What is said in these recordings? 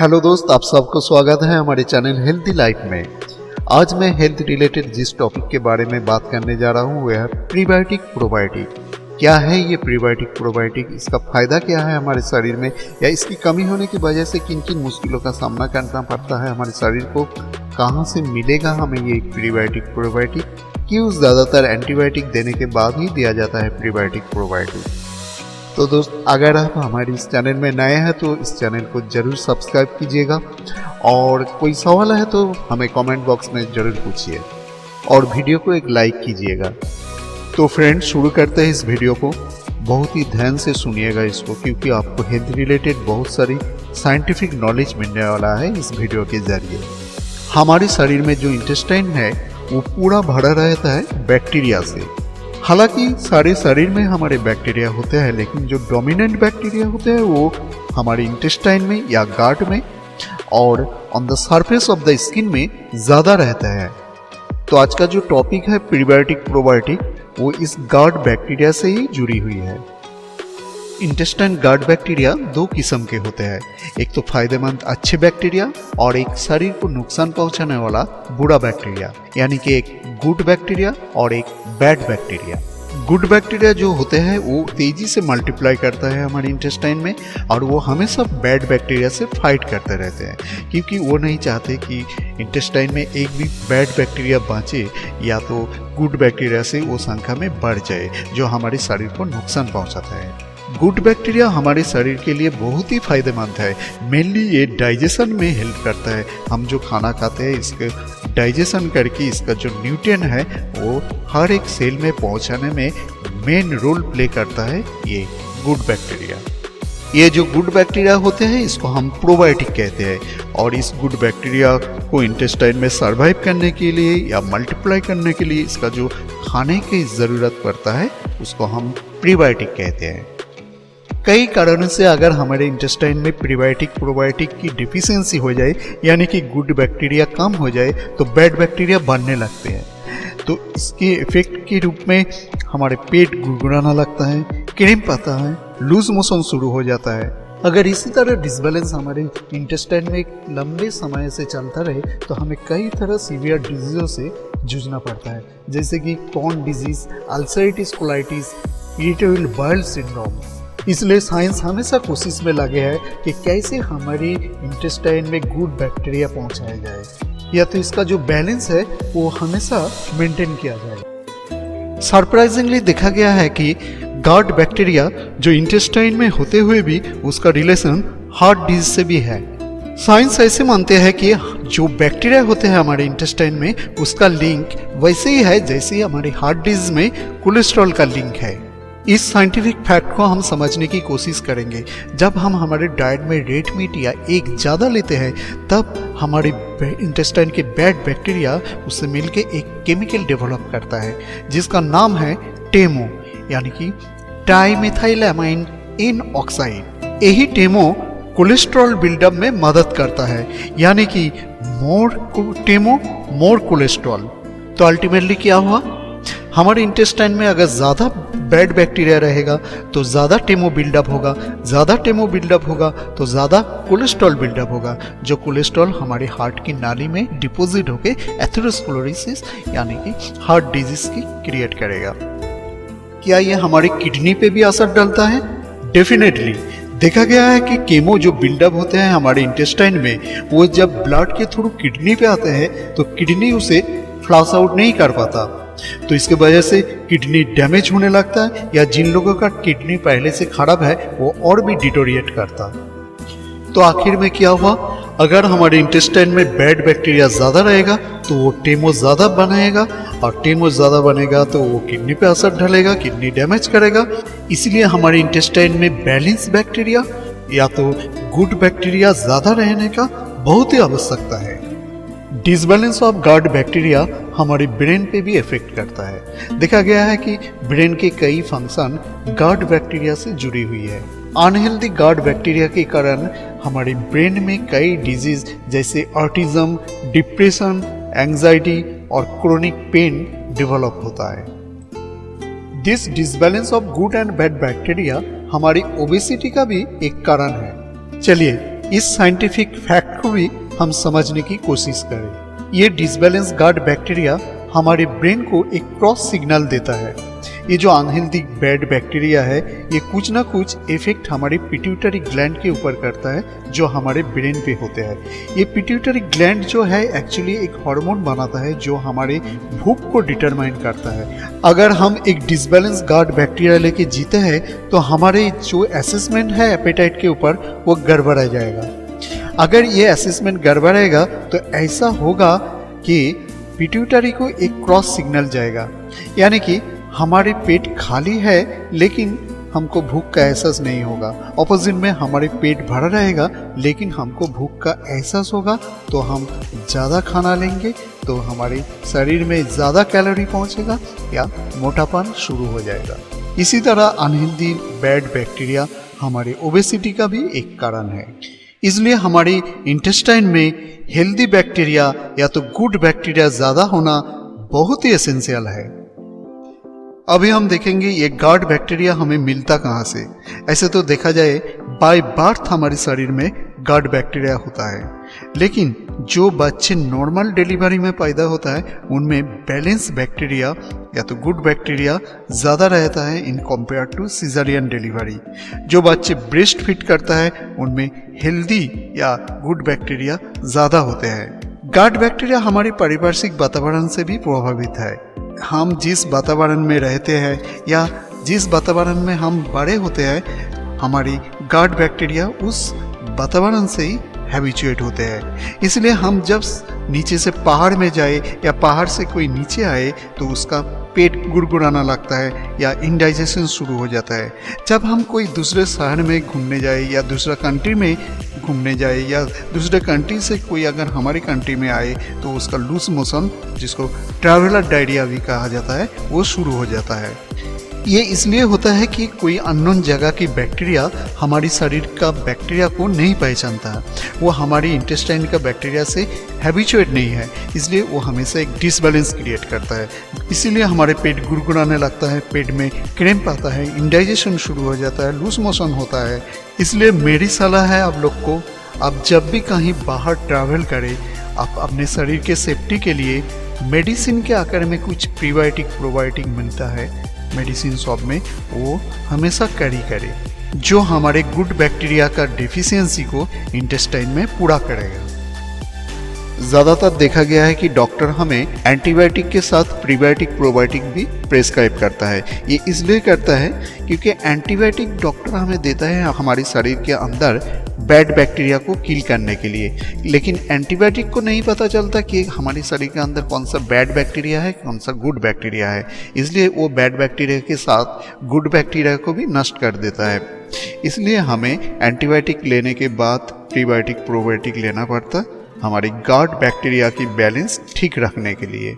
Hello दोस्त, आप सबको स्वागत है हमारे चैनल हेल्थी लाइफ में। आज मैं हेल्थ रिलेटेड जिस टॉपिक के बारे में बात करने जा रहा हूँ वह है प्रीबायोटिक प्रोबायोटिक। क्या है ये प्रीबायोटिक प्रोबायोटिक, इसका फायदा क्या है हमारे शरीर में, या इसकी कमी होने की वजह से किन किन मुश्किलों का सामना करना पड़ता है हमारे शरीर को, कहाँ से मिलेगा हमें ये प्रीबायोटिक प्रोबायोटिक, क्यों ज़्यादातर एंटीबायोटिक देने के बाद ही दिया जाता है प्रीबायोटिक प्रोबायोटिक। तो दोस्त, अगर आप हमारे इस चैनल में नए हैं तो इस चैनल को जरूर सब्सक्राइब कीजिएगा, और कोई सवाल है तो हमें कमेंट बॉक्स में ज़रूर पूछिए और वीडियो को एक लाइक कीजिएगा। तो फ्रेंड्स, शुरू करते हैं इस वीडियो को। बहुत ही ध्यान से सुनिएगा इसको, क्योंकि आपको हेल्थ रिलेटेड बहुत सारी साइंटिफिक नॉलेज मिलने वाला है इस वीडियो के जरिए। हमारे शरीर में जो इंटेस्टाइन है वो पूरा भरा रहता है बैक्टीरिया से। हालांकि सारे शरीर में हमारे बैक्टीरिया होते हैं, लेकिन जो डोमिनेंट बैक्टीरिया होते हैं वो हमारे इंटेस्टाइन में या गाट में और on the surface of the skin में ज़्यादा रहता है। तो आज का जो टॉपिक है प्रीबायोटिक प्रोबायोटिक, वो इस गार्ड बैक्टीरिया से ही जुड़ी हुई है। इंटेस्टाइन गार्ड बैक्टीरिया दो किस्म के होते हैं, एक तो फायदेमंद अच्छे बैक्टीरिया और एक शरीर को नुकसान पहुंचाने वाला बुरा बैक्टीरिया, यानी कि एक गुड बैक्टीरिया और एक बैड बैक्टीरिया। गुड बैक्टीरिया जो होते हैं वो तेजी से मल्टीप्लाई करता है हमारे इंटेस्टाइन में, और वो हमेशा बैड बैक्टीरिया से फाइट करते रहते हैं, क्योंकि वो नहीं चाहते कि इंटेस्टाइन में एक भी बैड बैक्टीरिया बाँचे या तो गुड बैक्टीरिया से वो संख्या में बढ़ जाए जो हमारे शरीर को नुकसान पहुंचाता है। गुड बैक्टीरिया हमारे शरीर के लिए बहुत ही फायदेमंद है। मेनली ये डाइजेशन में हेल्प करता है। हम जो खाना खाते हैं इसके डाइजेशन करके इसका जो न्यूट्रिएंट है वो हर एक सेल में पहुंचाने में मेन रोल प्ले करता है ये गुड बैक्टीरिया। ये जो गुड बैक्टीरिया होते हैं इसको हम प्रोबायोटिक कहते हैं, और इस गुड बैक्टीरिया को इंटेस्टाइन में सर्वाइव करने के लिए या मल्टीप्लाई करने के लिए इसका जो खाने की ज़रूरत पड़ता है उसको हम प्रीबायोटिक कहते हैं। कई कारणों से अगर हमारे इंटेस्टाइन में प्रीबायोटिक प्रोबायोटिक की डिफिशियंसी हो जाए, यानी कि गुड बैक्टीरिया कम हो जाए, तो बैड बैक्टीरिया बढ़ने लगते हैं। तो इसके इफेक्ट के रूप में हमारे पेट गुड़गुड़ाना लगता है, क्रैम्प आता है, लूज मोशन शुरू हो जाता है। अगर इसी तरह डिसबैलेंस हमारे इंटेस्टाइन में एक लंबे समय से चलता रहे तो हमें कई तरह सीवियर डिजीजों से जूझना पड़ता है, जैसे कि Crohn disease, ulcerative colitis, irritable bowel syndrome. इसलिए साइंस हमेशा कोशिश में लगे है कि कैसे हमारी इंटेस्टाइन में गुड बैक्टीरिया पहुंचाया जाए, या तो इसका जो बैलेंस है वो हमेशा मेंटेन किया जाए। सरप्राइजिंगली देखा गया है कि गार्ड बैक्टीरिया जो इंटेस्टाइन में होते हुए भी उसका रिलेशन हार्ट डिजीज से भी है। साइंस ऐसे मानते हैं कि जो बैक्टीरिया होते हैं हमारे इंटेस्टाइन में उसका लिंक वैसे ही है जैसे हमारे हार्ट डिजीज में कोलेस्ट्रॉल का लिंक है। इस साइंटिफिक फैक्ट को हम समझने की कोशिश करेंगे। जब हम हमारे डाइट में रेड मीट या एग ज़्यादा लेते हैं तब हमारे इंटेस्टाइन के बैड बैक्टीरिया उससे मिलके एक केमिकल डेवलप करता है जिसका नाम है टेमो, यानी कि डाइमेथाइलएमाइन इन ऑक्साइड। यही टेमो कोलेस्ट्रॉल बिल्डअप में मदद करता है, यानी कि मोर टेमो मोर कोलेस्ट्रॉल। तो अल्टीमेटली क्या हुआ, हमारे इंटेस्टाइन में अगर ज़्यादा बैड बैक्टीरिया रहेगा तो ज़्यादा टेमो बिल्डअप होगा, ज़्यादा टेमो बिल्डअप होगा तो ज़्यादा कोलेस्ट्रॉल बिल्डअप होगा, जो कोलेस्ट्रॉल हमारे हार्ट की नाली में डिपॉजिट होकर एथेरोस्क्लेरोसिस यानी कि हार्ट डिजीज की क्रिएट करेगा। क्या ये हमारी किडनी पे भी असर डालता है? डेफिनेटली। देखा गया है कि केमो जो बिल्डअप होते हैं हमारे इंटेस्टाइन में वो जब ब्लड के थ्रू किडनी पे आते हैं तो किडनी उसे फ्लश आउट नहीं कर पाता, तो इसके वजह से किडनी डैमेज होने लगता है, या जिन लोगों का किडनी पहले से खराब है वो और भी डिटोरिएट करता। तो आखिर में क्या हुआ, अगर हमारे इंटेस्टाइन में बैड बैक्टीरिया ज़्यादा रहेगा तो वो टेमो ज़्यादा बनाएगा, और टेमो ज़्यादा बनेगा तो वो किडनी पे असर डालेगा, किडनी डैमेज करेगा। इसलिए हमारे इंटेस्टाइन में बैलेंस बैक्टीरिया या तो गुड बैक्टीरिया ज़्यादा रहने का बहुत ही आवश्यकता है। डिसबैलेंस ऑफ गार्ड बैक्टीरिया हमारे ब्रेन पे भी इफेक्ट करता है। देखा गया है कि ब्रेन के कई फंक्शन गार्ड बैक्टीरिया से जुड़ी हुई है। अनहेल्दी गार्ड बैक्टीरिया के कारण हमारे ब्रेन में कई डिजीज जैसे ऑटिज्म, डिप्रेशन, एंजाइटी और क्रोनिक पेन डेवलप होता है। This disbalance of good and bad bacteria हमारी ओबेसिटी का भी एक कारण है। चलिए इस साइंटिफिक फैक्ट को भी हम समझने की कोशिश करें। ये डिसबैलेंस गट बैक्टीरिया हमारे ब्रेन को एक क्रॉस सिग्नल देता है। ये जो अनहेल्दी बैड बैक्टीरिया है, ये कुछ ना कुछ इफेक्ट हमारे पिट्यूटरी ग्लैंड के ऊपर करता है, जो हमारे ब्रेन पे होते हैं। ये पिट्यूटरी ग्लैंड जो है एक्चुअली एक हार्मोन बनाता है जो हमारे भूख को डिटरमाइन करता है। अगर हम एक डिसबैलेंस गट बैक्टीरिया लेके जीते हैं तो हमारे जो असेसमेंट है एपेटाइट के ऊपर वो गड़बड़ा जाएगा। अगर ये असेसमेंट गड़बड़ेगा तो ऐसा होगा कि पिट्यूटरी को एक क्रॉस सिग्नल जाएगा, यानी कि हमारे पेट खाली है लेकिन हमको भूख का एहसास नहीं होगा। ऑपोजिट में हमारे पेट भरा रहेगा लेकिन हमको भूख का एहसास होगा, तो हम ज़्यादा खाना लेंगे तो हमारे शरीर में ज़्यादा कैलोरी पहुंचेगा या मोटापन शुरू हो जाएगा। इसी तरह अनहेल्दी बैड बैक्टीरिया हमारे ओबेसिटी का भी एक कारण है। इसलिए हमारे इंटेस्टाइन में हेल्दी बैक्टीरिया या तो गुड बैक्टीरिया ज़्यादा होना बहुत ही एसेंशियल है। अभी हम देखेंगे ये गट बैक्टीरिया हमें मिलता कहाँ से। ऐसे तो देखा जाए बाय बर्थ हमारे शरीर में गट बैक्टीरिया होता है, लेकिन जो बच्चे नॉर्मल डिलीवरी में पैदा होता है उनमें बैलेंस बैक्टीरिया या तो गुड बैक्टीरिया ज़्यादा रहता है in compare to caesarean delivery. जो बच्चे ब्रेस्ट फीड करता है उनमें हेल्दी या गुड बैक्टीरिया ज़्यादा होते हैं। गट बैक्टीरिया हमारे पारिपार्श्विक वातावरण से भी प्रभावित है। हम जिस वातावरण में रहते हैं या जिस वातावरण में हम बड़े होते हैं, हमारी गट बैक्टीरिया उस वातावरण से ही हैबिचुएट होते हैं। इसलिए हम जब नीचे से पहाड़ में जाए या पहाड़ से कोई नीचे आए तो उसका पेट गुड़गुड़ाना लगता है या इंडाइजेशन शुरू हो जाता है। जब हम कोई दूसरे शहर में घूमने जाए या दूसरा कंट्री में घूमने जाए या दूसरे कंट्री से कोई अगर हमारे कंट्री में आए तो उसका लूज मोशन, जिसको ट्रैवलर डायरिया भी कहा जाता है, वो शुरू हो जाता है। ये इसलिए होता है कि कोई अननोन जगह की बैक्टीरिया हमारी शरीर का बैक्टीरिया को नहीं पहचानता, वो हमारी इंटेस्टाइन का बैक्टीरिया से हैबिचुएट नहीं है, इसलिए वो हमेशा एक डिसबैलेंस क्रिएट करता है। इसीलिए हमारे पेट गुड़गुड़ाने लगता है, पेट में क्रैम्प आता है, इंडाइजेशन शुरू हो जाता है, लूज मोशन होता है। इसलिए मेरी सलाह है आप लोग को, आप जब भी कहीं बाहर ट्रैवल करें, आप अपने शरीर के सेफ्टी के लिए मेडिसिन के आकार में कुछ प्रीबायोटिक प्रोबायोटिक मिलता है मेडिसिन शॉप में, वो हमेशा कैरी करें, जो हमारे गुड बैक्टीरिया का डिफिशियंसी को इंटेस्टाइन में पूरा करेगा। ज़्यादातर देखा गया है कि डॉक्टर हमें एंटीबायोटिक के साथ प्रीबायोटिक प्रोबायोटिक भी प्रेस्क्राइब करता है। ये इसलिए करता है क्योंकि एंटीबायोटिक डॉक्टर हमें देता है हमारे शरीर के अंदर बैड बैक्टीरिया को किल करने के लिए, लेकिन एंटीबायोटिक को नहीं पता चलता कि हमारे शरीर के अंदर कौन सा बैड बैक्टीरिया है, कौन सा गुड बैक्टीरिया है। इसलिए वो बैड बैक्टीरिया के साथ गुड बैक्टीरिया को भी नष्ट कर देता है। इसलिए हमें एंटीबायोटिक लेने के बाद प्रीबायोटिक प्रोबायोटिक लेना पड़ता है हमारी गट बैक्टीरिया की बैलेंस ठीक रखने के लिए।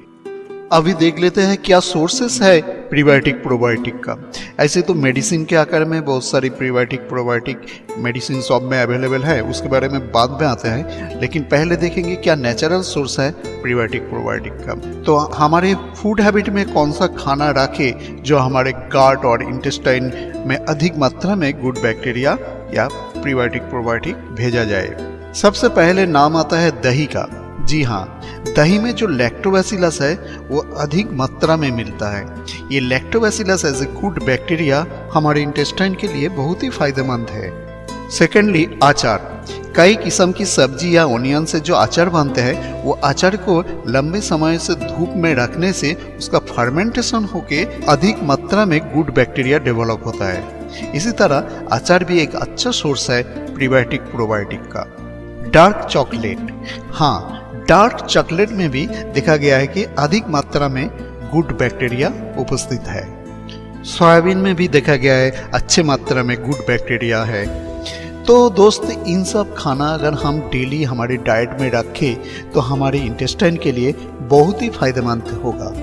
अभी देख लेते हैं क्या सोर्सेस है प्रीबायोटिक प्रोबायोटिक का। ऐसे तो मेडिसिन के आकार में बहुत सारी प्रीबायोटिक प्रोबायोटिक मेडिसिन शॉप में अवेलेबल है, उसके बारे में बाद में आते हैं, लेकिन पहले देखेंगे क्या नेचुरल सोर्स है प्रीबायोटिक प्रोबायोटिक का। तो हमारे फूड हैबिट में कौन सा खाना रखे जो हमारे गट और इंटेस्टाइन में अधिक मात्रा में गुड बैक्टीरिया या प्रीबायोटिक प्रोबायोटिक भेजा जाए। सबसे पहले नाम आता है दही का। जी हाँ, दही में जो लैक्टोबैसिलस है वो अधिक मात्रा में मिलता है। ये lactobacillus as a good bacteria हमारे इंटेस्टाइन के लिए बहुत ही फायदेमंद है। सेकेंडली, अचार। कई किस्म की सब्जी या ओनियन से जो अचार बनते हैं, वो अचार को लंबे समय से धूप में रखने से उसका फर्मेंटेशन होके अधिक मात्रा में गुड बैक्टीरिया डेवलप होता है। इसी तरह अचार भी एक अच्छा सोर्स है प्रीबायोटिक प्रोबायोटिक का। Dark chocolate. हाँ, डार्क चॉकलेट में भी देखा गया है कि अधिक मात्रा में गुड बैक्टीरिया उपस्थित है। सोयाबीन में भी देखा गया है अच्छे मात्रा में गुड बैक्टीरिया है। तो दोस्त, इन सब खाना अगर हम डेली हमारे डाइट में रखें तो हमारे इंटेस्टाइन के लिए बहुत ही फायदेमंद होगा।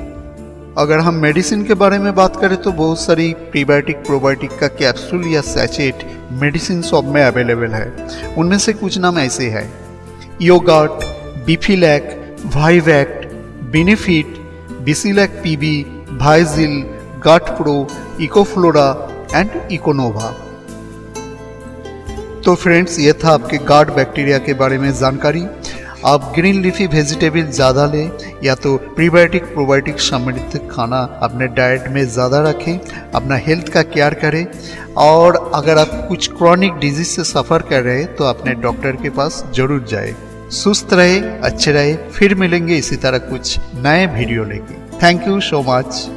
अगर हम मेडिसिन के बारे में बात करें तो बहुत सारी प्रीबायोटिक प्रोबायोटिक का कैप्सूल या सैचेट मेडिसिन शॉप में अवेलेबल है। उनमें से कुछ नाम ऐसे हैं: yogurt, Bifilac, Vivact, Benefit, Bisilac PB, भाइजिल, Gut Pro, Ecoflora and Econova. तो फ्रेंड्स, ये था आपके गार्ड बैक्टीरिया के बारे में जानकारी। आप ग्रीन लीफी वेजिटेबल ज़्यादा लें या तो प्रीबायोटिक प्रोबायोटिक समृद्ध खाना अपने डाइट में ज़्यादा रखें, अपना हेल्थ का केयर करें। और अगर आप कुछ क्रॉनिक डिजीज से सफ़र कर रहे हैं तो अपने डॉक्टर के पास जरूर जाए। सुस्त रहे, अच्छे रहे, फिर मिलेंगे इसी तरह कुछ नए वीडियो लेके। Thank you so much.